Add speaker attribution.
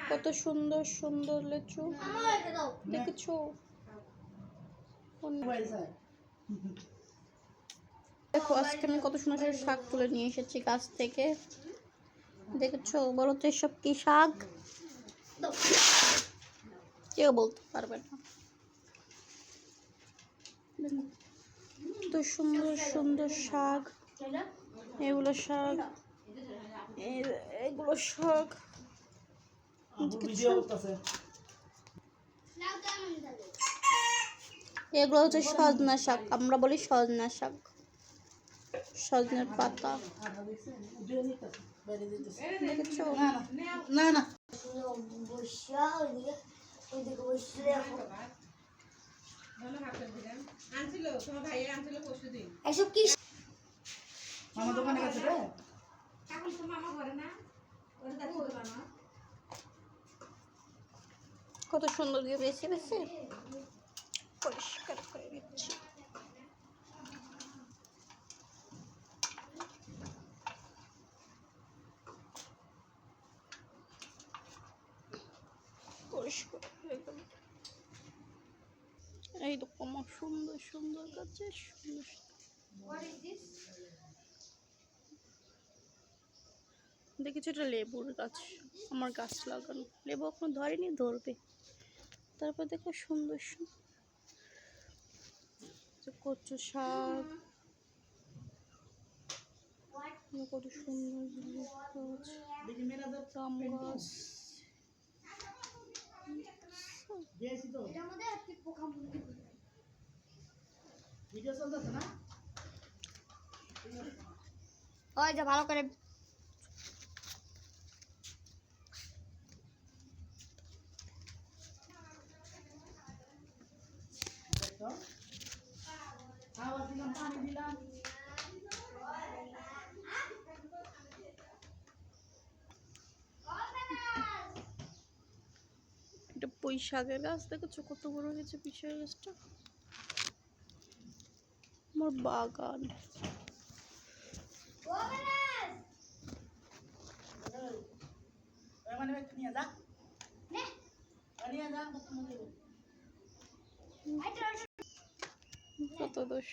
Speaker 1: কত সুন্দর সুন্দর লিচু দেখেছো? দেখো আজকে আমি কত সুন্দর শাক তুলে নিয়ে এসেছি গাছ থেকে। দেখেছো? বলো তো এসব কি শাক? কেউ বলতে পারবে না। তো সুন্দর সুন্দর শাক, এগুলো শাক, এগুলো শাক। এগুলো হচ্ছে সজনা শাক, আমরা বলি সজনা শাক, সজনের পাতা। দেখেছো? না না এসব কি মামা দোকানে গেছে রে? এখন তো মামা ঘরে না, ওরে দেখো না। কত সুন্দর দিয়ে বেছে বেছে পরিষ্কার করে দিচ্ছি। পরিষ্কার হয়ে গেল। এই তো আমার সুন্দর সুন্দর গাছে সুন্দর। দেখেছি এটা লেবুর গাছ, আমার গাছ লাগানো। লেবু এখনো ধরেনি, ধরবে। তারপর দেখো সুন্দর সুন্দর কচু শাক, কত সুন্দর গাছ, আম গাছ। ওই যে ভালো করে এটা পুঁই শাকের গাছ। দেখেছো কত বড় হয়েছে পুঁই শাকের গাছটা? আমার বাগান। কত দোষ।